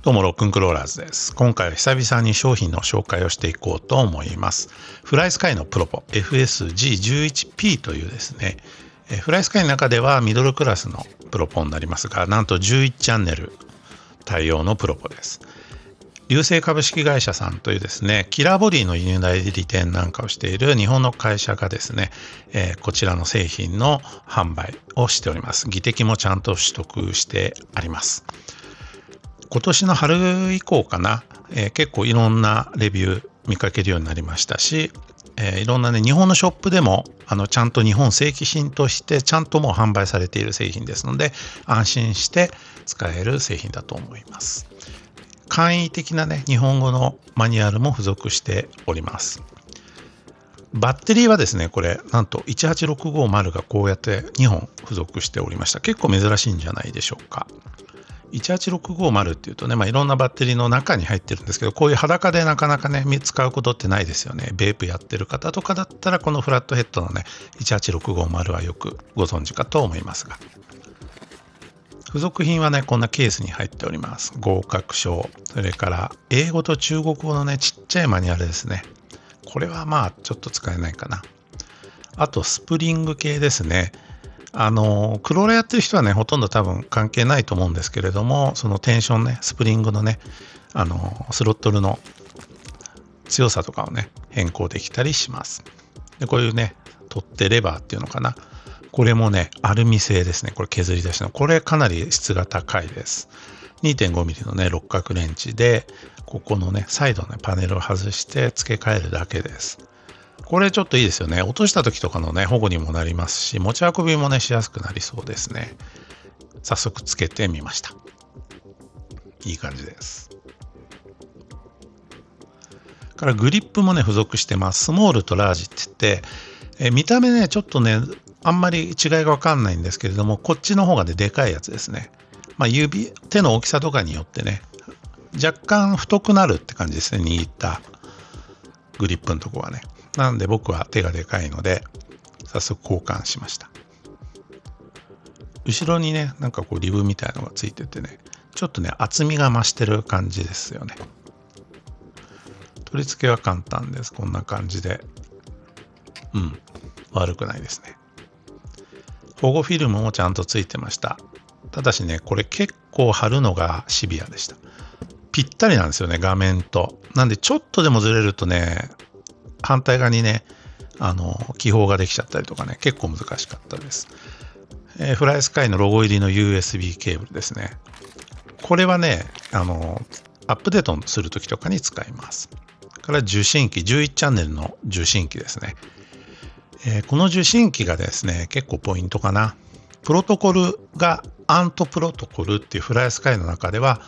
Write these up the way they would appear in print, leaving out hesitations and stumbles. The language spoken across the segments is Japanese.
どうもロックンクローラーズです。今回は久々に商品の紹介をしていこうと思います。フライスカイのプロポ FSG11P というですね、フライスカイの中ではミドルクラスのプロポになりますが、なんと11チャンネル対応のプロポです。流星株式会社さんというですね、キラーボディの輸入代理店なんかをしている日本の会社がですね、こちらの製品の販売をしております。技適もちゃんと取得してあります。今年の春以降かな、結構いろんなレビュー見かけるようになりましたし、いろんなね日本のショップでもちゃんと日本正規品としてちゃんともう販売されている製品ですので、安心して使える製品だと思います。簡易的なね日本語のマニュアルも付属しております。バッテリーはですね、これなんと18650がこうやって2本付属しておりました。結構珍しいんじゃないでしょうか。18650っていうとね、いろんなバッテリーの中に入ってるんですけど、こういう裸でなかなかね使うことってないですよね。ベープやってる方とかだったらこのフラットヘッドのね18650はよくご存知かと思いますが、付属品はねこんなケースに入っております。合格証、それから英語と中国語のねちっちゃいマニュアルですね。これはちょっと使えないかな。あとスプリング系ですね。クローラやってる人はねほとんど多分関係ないと思うんですけれども、そのテンションね、スプリングのねスロットルの強さとかをね変更できたりします。でこういうね取っ手レバーっていうのかな、これもねアルミ製ですね。これ削り出しの、これかなり質が高いです。 2.5mm のね六角レンチで、ここのねサイドの、ね、パネルを外して付け替えるだけです。これちょっといいですよね。落とした時とかのね保護にもなりますし、持ち運びもねしやすくなりそうですね。早速つけてみました。いい感じです。からグリップもね付属してます。スモールとラージって言って、見た目ねちょっとねあんまり違いが分かんないんですけれども、こっちの方がねでかいやつですね。手の大きさとかによってね若干太くなるって感じですね。握ったグリップのとこはね。なので僕は手がでかいので早速交換しました。後ろにねなんかこうリブみたいなのがついててね、ちょっとね厚みが増してる感じですよね。取り付けは簡単です。こんな感じで悪くないですね。保護フィルムもちゃんとついてました。ただしねこれ結構貼るのがシビアでした。ぴったりなんですよね、画面と。なんでちょっとでもずれるとね反対側にね気泡ができちゃったりとかね、結構難しかったです。フライスカイのロゴ入りの USB ケーブルですね。これはねアップデートするときとかに使います。から受信機、11チャンネルの受信機ですね。この受信機がですね結構ポイントかな。プロトコルがアントプロトコルっていうフライスカイの中では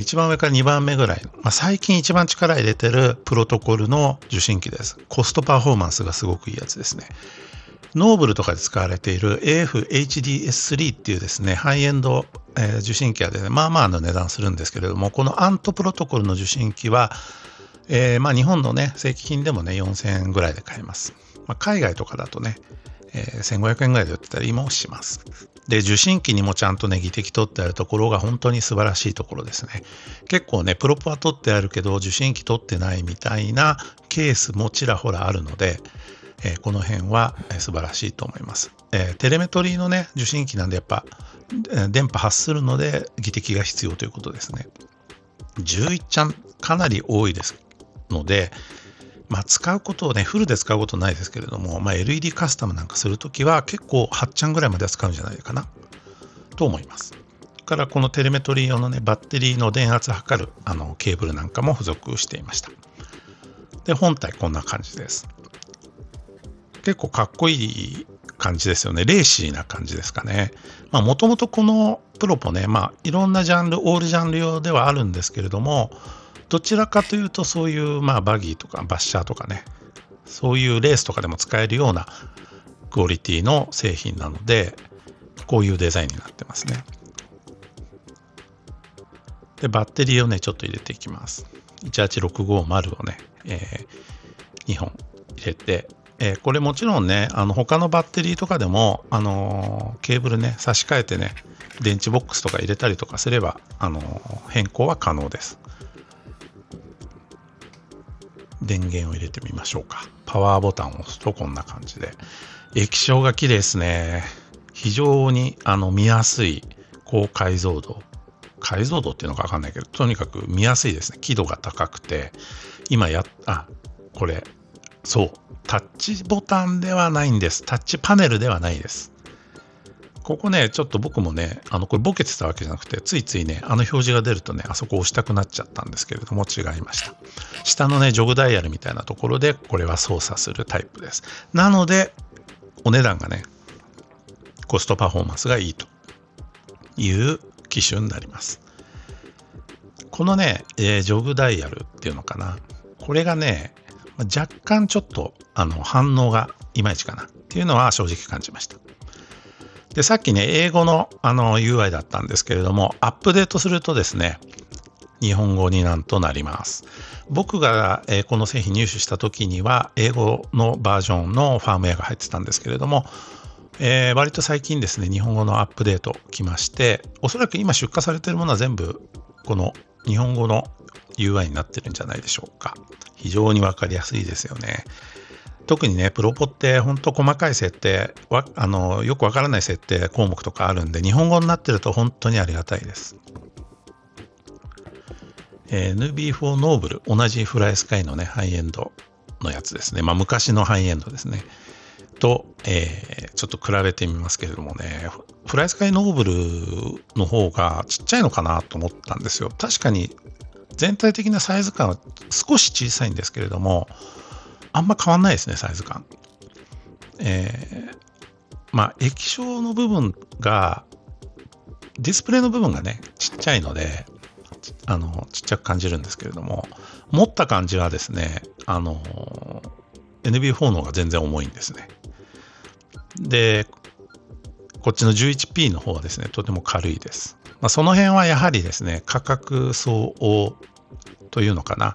一番上から2番目ぐらい、最近一番力入れてるプロトコルの受信機です。コストパフォーマンスがすごくいいやつですね。ノーブルとかで使われている AF-HDS3 っていうですねハイエンド、受信機はですねの値段するんですけれども、このアントプロトコルの受信機は、日本のね正規品でもね4000円ぐらいで買えます。海外とかだとね、1500円ぐらいで売ってたりもします。で受信機にもちゃんとね技適取ってあるところが本当に素晴らしいところですね。結構ねプロポは取ってあるけど受信機取ってないみたいなケースもちらほらあるので、この辺は素晴らしいと思います。テレメトリーのね受信機なんでやっぱ電波発するので技適が必要ということですね。11ちゃんかなり多いですので、使うことをねフルで使うことないですけれども、LED カスタムなんかするときは結構8ちゃんぐらいまでは使うんじゃないかなと思います。からこのテレメトリー用のねバッテリーの電圧測るケーブルなんかも付属していました。で本体こんな感じです。結構かっこいい感じですよね。レーシーな感じですかね。もともとこのプロポねいろんなジャンルオールジャンル用ではあるんですけれども、どちらかというとそういうバギーとかバッシャーとかね、そういうレースとかでも使えるようなクオリティの製品なので、こういうデザインになってますね。でバッテリーをねちょっと入れていきます。18650をね、2本入れて、これもちろんね他のバッテリーとかでもケーブルね差し替えてね電池ボックスとか入れたりとかすれば変更は可能です。電源を入れてみましょうか。パワーボタンを押すとこんな感じで、液晶が綺麗ですね。非常に見やすい高解像度っていうのか分かんないけど、とにかく見やすいですね。輝度が高くて、これそうタッチボタンではないんです。タッチパネルではないです。ここね、ちょっと僕もね、これボケてたわけじゃなくて、ついついね、表示が出るとね、あそこ押したくなっちゃったんですけれども、違いました。下のね、ジョグダイヤルみたいなところで、これは操作するタイプです。なので、お値段がね、コストパフォーマンスがいいという機種になります。このね、ジョグダイヤルっていうのかな。これがね、若干ちょっと反応がいまいちかなっていうのは正直感じました。で、さっきね、英語のUI だったんですけれども、アップデートするとですね、日本語になんとなります。僕が、この製品入手した時には、英語のバージョンのファームウェアが入ってたんですけれども、割と最近ですね、日本語のアップデート来まして、おそらく今出荷されているものは全部、この日本語の UI になってるんじゃないでしょうか。非常にわかりやすいですよね。特にね、プロポって本当細かい設定よくわからない設定項目とかあるんで、日本語になってると本当にありがたいです。NB4 Noble、同じフライスカイのね、ハイエンドのやつですね。昔のハイエンドですね。と、ちょっと比べてみますけれどもね、フライスカイノーブルの方がちっちゃいのかなと思ったんですよ。確かに全体的なサイズ感は少し小さいんですけれども、あんま変わんないですね、サイズ感。液晶の部分が、ディスプレイの部分がね、ちっちゃいので、ちっちゃく感じるんですけれども、持った感じはですね、NB4 の方が全然重いんですね。で、こっちの 11P の方はですね、とても軽いです。その辺はやはりですね、価格相応というのかな。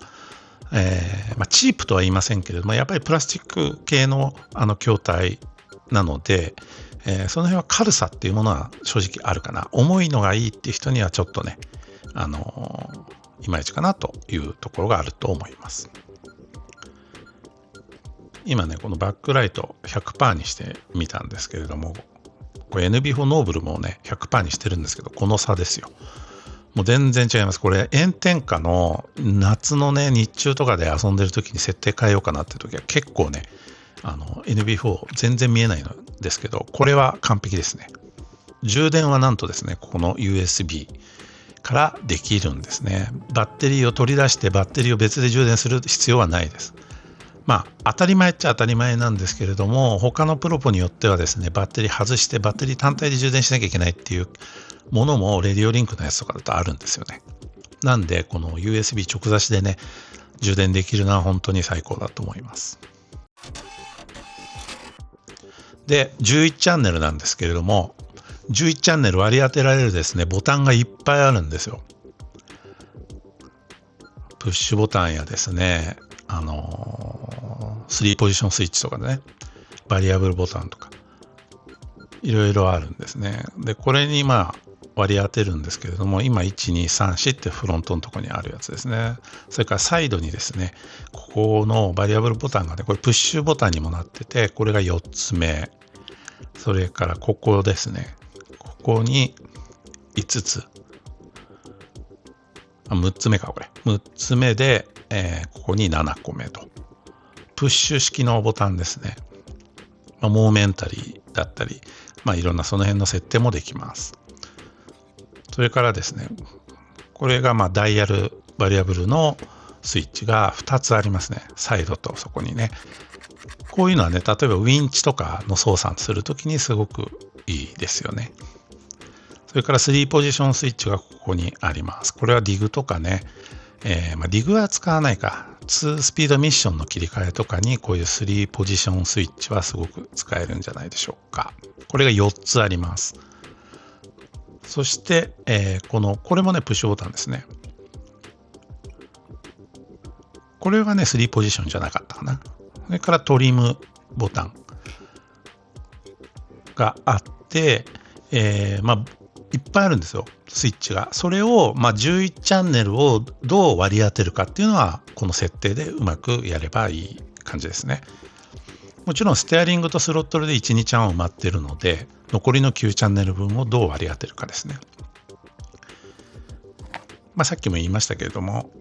チープとは言いませんけれども、やっぱりプラスチック系の筐体なので、その辺は軽さっていうものは正直あるかな。重いのがいいっていう人にはちょっとね、いまいちかなというところがあると思います。今ね、このバックライト 100% にしてみたんですけれども、これ NB4 ノーブルもね、100% にしてるんですけど、この差ですよ。もう全然違います。これ炎天下の夏のね、日中とかで遊んでる時に設定変えようかなって時は結構ね、NB4 全然見えないのですけど、これは完璧ですね。充電はなんとですね、ここの USB からできるんですね。バッテリーを取り出してバッテリーを別で充電する必要はないです。当たり前っちゃ当たり前なんですけれども、他のプロポによってはですね、バッテリー外してバッテリー単体で充電しなきゃいけないっていうものもレディオリンクのやつとかだとあるんですよね。なんでこの USB 直差しでね、充電できるのは本当に最高だと思います。で、11チャンネルなんですけれども、11チャンネル割り当てられるですね、ボタンがいっぱいあるんですよ。プッシュボタンやですね、3ポジションスイッチとかね、バリアブルボタンとか、いろいろあるんですね。で、これに割り当てるんですけれども、今、1、2、3、4ってフロントのところにあるやつですね。それからサイドにですね、ここのバリアブルボタンがね、これプッシュボタンにもなってて、これが4つ目。それからここですね。ここに5つ。6つ目か、これ。6つ目で、ここに7個目と。プッシュ式のボタンですね。モーメンタリーだったり、いろんなその辺の設定もできます。それからですね、これがダイヤルバリアブルのスイッチが2つありますね。サイドとそこにね。こういうのはね、例えばウィンチとかの操作するときにすごくいいですよね。それから3ポジションスイッチがここにあります。これはディグとかね、ディグは使わないか。2スピードミッションの切り替えとかにこういう3ポジションスイッチはすごく使えるんじゃないでしょうか。これが4つあります。そして、これもね、プッシュボタンですね。これはね、3ポジションじゃなかったかな。それからトリムボタンがあって、いっぱいあるんですよ、スイッチが。それを、11チャンネルをどう割り当てるかっていうのは、この設定でうまくやればいい感じですね。もちろんステアリングとスロットルで1、2チャンは埋まってるので、残りの9チャンネル分をどう割り当てるかですね。さっきも言いましたけれども、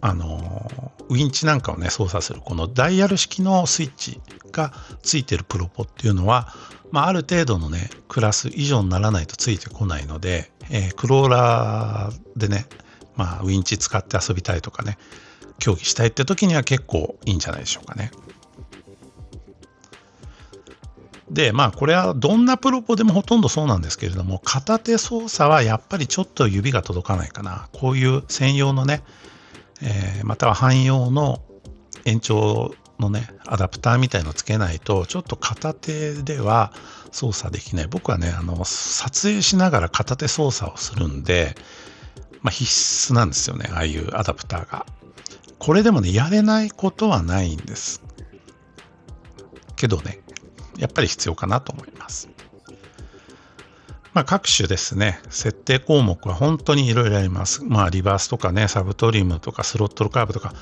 ウインチなんかをね操作するこのダイヤル式のスイッチがついてるプロポっていうのは、ある程度のねクラス以上にならないとついてこないので、クローラーでね、ウインチ使って遊びたいとかね、競技したいって時には結構いいんじゃないでしょうかね。で、これはどんなプロポでもほとんどそうなんですけれども、片手操作はやっぱりちょっと指が届かないかな。こういう専用のね、または汎用の延長のね、アダプターみたいのつけないと、ちょっと片手では操作できない。僕はね、撮影しながら片手操作をするんで、必須なんですよね、ああいうアダプターが。これでもね、やれないことはないんです。けどね、やっぱり必要かなと思います。各種ですね、設定項目は本当にいろいろあります。リバースとかね、サブトリムとかスロットルカーブとか、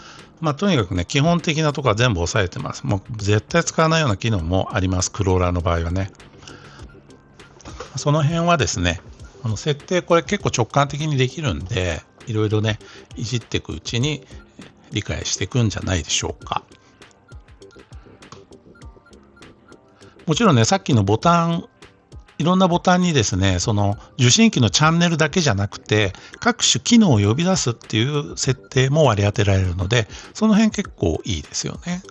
とにかくね、基本的なところは全部押さえてます。もう絶対使わないような機能もあります、クローラーの場合はね。その辺はですね、設定これ結構直感的にできるんで、いろいろね、いじっていくうちに理解していくんじゃないでしょうか。もちろんね、さっきのボタン、いろんなボタンにですね、その受信機のチャンネルだけじゃなくて、各種機能を呼び出すっていう設定も割り当てられるので、その辺結構いいですよね。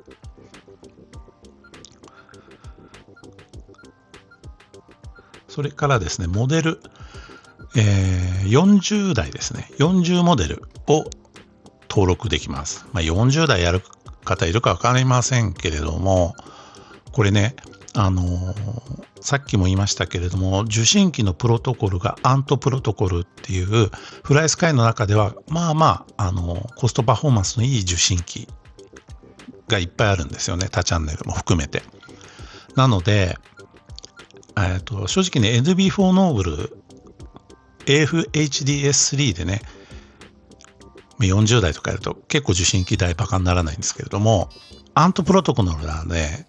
それからですね、モデル、40台ですね、40モデルを登録できます。40台やる方いるか分かりませんけれども、これね、さっきも言いましたけれども、受信機のプロトコルがアントプロトコルっていうフライスカイの中ではコストパフォーマンスのいい受信機がいっぱいあるんですよね、他チャンネルも含めて。なので、正直ね NB4 ノーブル AFHDS3 でね40台とかやると結構受信機代バカにならないんですけれども、アントプロトコルなんで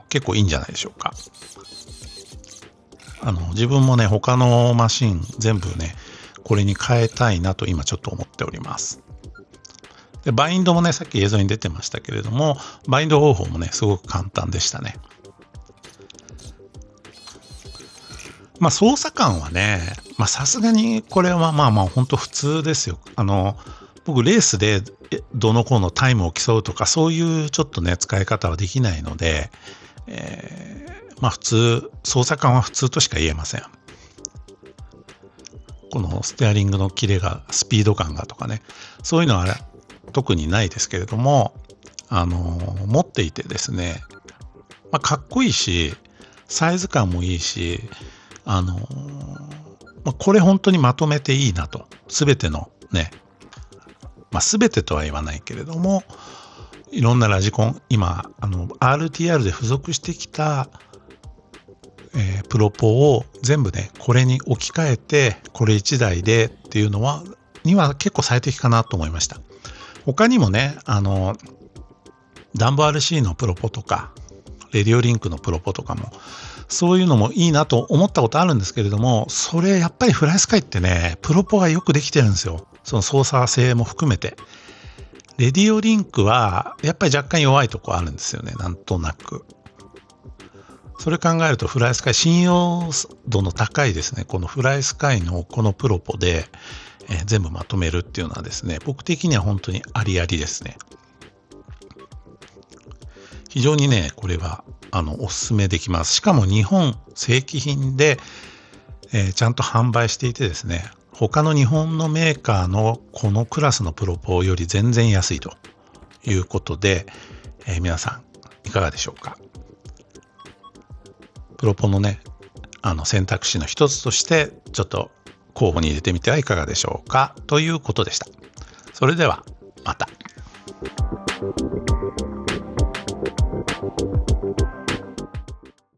結構いいんじゃないでしょうか。自分もね他のマシン全部ねこれに変えたいなと今ちょっと思っております。でバインドもねさっき映像に出てましたけれども、バインド方法もねすごく簡単でしたね。操作感はねさすがにこれは本当普通ですよ。僕レースでどの子のタイムを競うとかそういうちょっとね使い方はできないので、普通操作感は普通としか言えません。このステアリングのキレがスピード感がとかね、そういうのは特にないですけれども、持っていてですね、かっこいいしサイズ感もいいし、これ本当にまとめていいなと。全てのね、全てとは言わないけれども、いろんなラジコン、今RTR で付属してきた、プロポを全部ねこれに置き換えてこれ1台でっていうのは結構最適かなと思いました。他にもねダンボ RC のプロポとかレディオリンクのプロポとかもそういうのもいいなと思ったことあるんですけれども、それやっぱりフライスカイってねプロポがよくできてるんですよ。その操作性も含めて。レディオリンクはやっぱり若干弱いとこあるんですよね、なんとなく。それ考えるとフライスカイ信用度の高いですね、このフライスカイのこのプロポで、全部まとめるっていうのはですね、僕的には本当にありありですね。非常にねこれはおすすめできます。しかも日本正規品で、ちゃんと販売していてですね、他の日本のメーカーのこのクラスのプロポより全然安いということで、皆さんいかがでしょうか。プロポのね選択肢の一つとしてちょっと候補に入れてみてはいかがでしょうかということでした。それではまた。